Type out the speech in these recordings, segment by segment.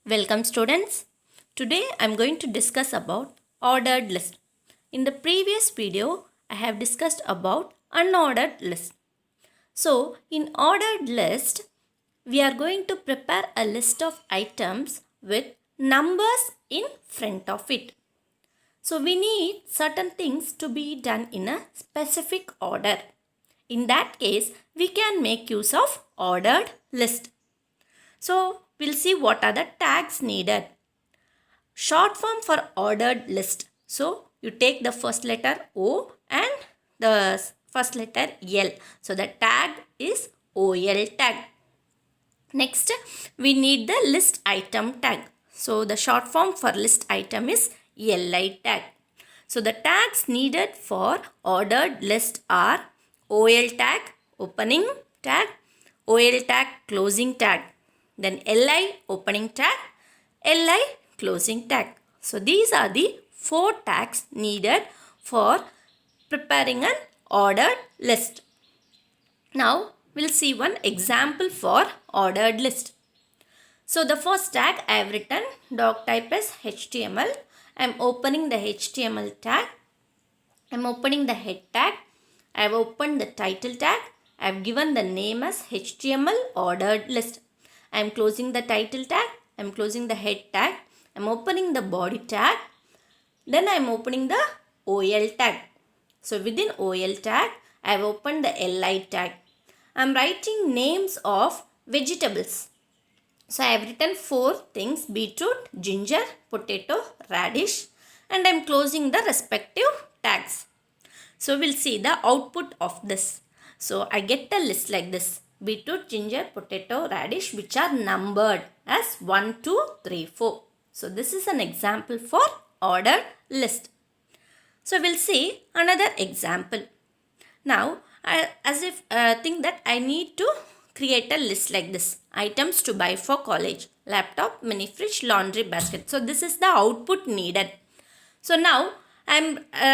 Welcome students. Today I am going to discuss about ordered list. In the previous video I have discussed about unordered list. So in ordered list we are going to prepare a list of items with numbers in front of it. So we need certain things to be done in a specific order. In that case we can make use of ordered list. So we'll see what are the tags needed. Short form for ordered list. So you take the first letter O and the first letter L. So the tag is OL tag. Next we need the list item tag. So the short form for list item is LI tag. So the tags needed for ordered list are OL tag, opening tag, OL tag, closing tag. Then LI, opening tag, LI, closing tag. So these are the 4 tags needed for preparing an ordered list. Now we'll see one example for ordered list. So the first tag I have written doc type as HTML. I am opening the HTML tag. I am opening the head tag. I have opened the title tag. I have given the name as HTML ordered list. I am closing the title tag. I am closing the head tag. I am opening the body tag. Then I am opening the OL tag. So within OL tag, I have opened the LI tag. I am writing names of vegetables. So I have written 4 things: beetroot, ginger, potato, radish, and I am closing the respective tags. So we'll see the output of this. So I get a list like this: beetroot, ginger, potato, radish, which are numbered as 1, 2, 3, 4. So this is an example for ordered list. So we'll see another example. Now think that I need to create a list like this: items to buy for college, laptop, mini fridge, laundry basket. So this is the output needed. So now I am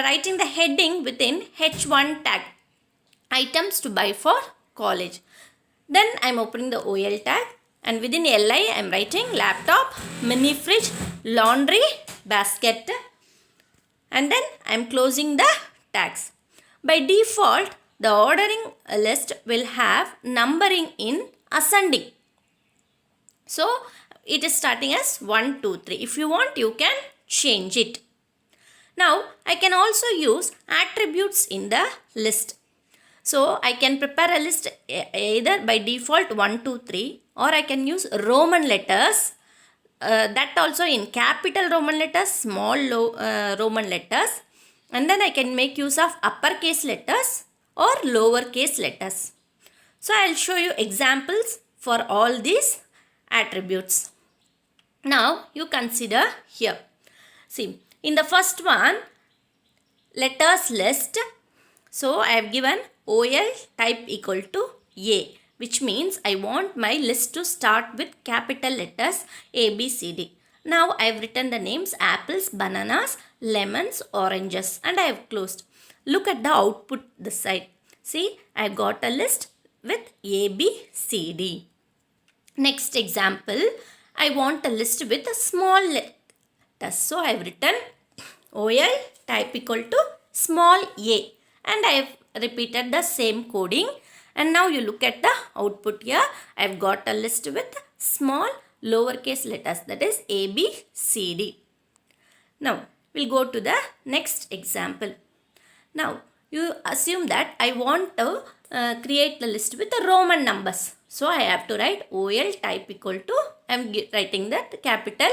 writing the heading within H1 tag, items to buy for college. Then I am opening the OL tag, and within LI I am writing laptop, mini fridge, laundry basket, and then I am closing the tags. By default the ordering list will have numbering in ascending. So it is starting as 1, 2, 3. If you want, you can change it. Now I can also use attributes in the list. So I can prepare a list either by default 1, 2, 3, or I can use Roman letters. That also in capital Roman letters, small Roman letters, and then I can make use of uppercase letters or lowercase letters. So I will show you examples for all these attributes. Now you consider here. See, in the first one, letters list. So I have given OL type equal to A, which means I want my list to start with capital letters A, B, C, D. Now I have written the names apples, bananas, lemons, oranges, and I have closed. Look at the output this side. See, I have got a list with A, B, C, D. Next example, I want a list with a small letters. So I have written OL type equal to small a, and I have repeated the same coding. And now you look at the output here. I have got a list with small lowercase letters, that is A, B, C, D. Now we'll go to the next example. Now you assume that I want to create the list with the Roman numbers. So I have to write OL type equal to, I am writing that capital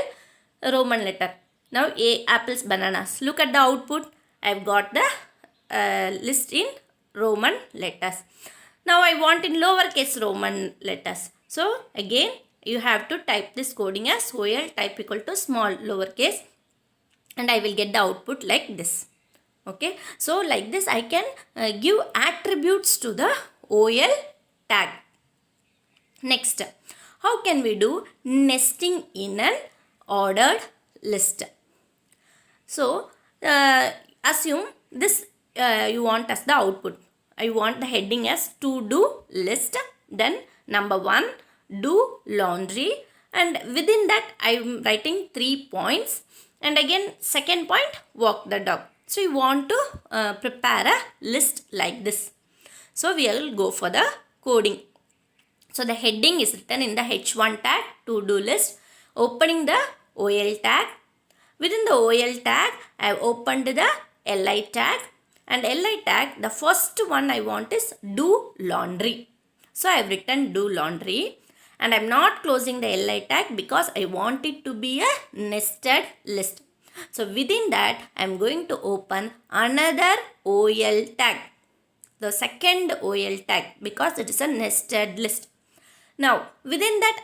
Roman letter. Now A, apples, bananas. Look at the output. I have got the list in Roman letters. Now I want in lowercase Roman letters. So again you have to type this coding as OL type equal to small lowercase, and I will get the output like this. Okay. So like this I can give attributes to the OL tag. Next, how can we do nesting in an ordered list? So assume this you want as the output. I want the heading as to do list, then number 1 do laundry, and within that I am writing 3 points, and again second point, walk the dog. So you want to prepare a list like this. So we will go for the coding. So the heading is written in the H1 tag, to-do list, opening the OL tag. Within the OL tag I have opened the LI tag, and LI tag, the first one I want is do laundry. So I have written do laundry, and I am not closing the LI tag because I want it to be a nested list. So within that I am going to open another OL tag, the second OL tag, because it is a nested list. Now within that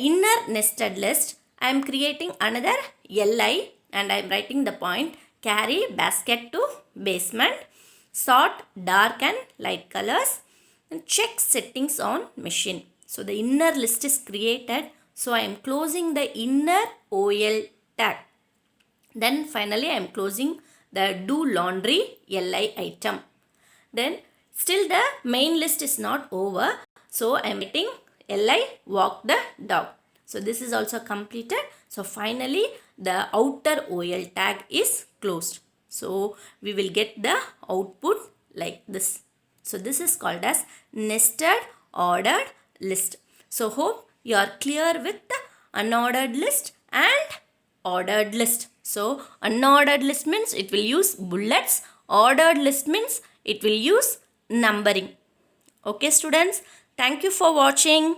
inner nested list I am creating another LI, and I am writing the point, carry basket to basement, sort dark and light colors, and check settings on machine. So the inner list is created, so I am closing the inner OL tag. Then finally I am closing the do laundry LI item. Then still the main list is not over, so I am writing LI walk the dog. So this is also completed. So finally the outer OL tag is closed. So we will get the output like this. So this is called as nested ordered list. So hope you are clear with the unordered list and ordered list. So unordered list means it will use bullets. Ordered list means it will use numbering. Okay students, thank you for watching.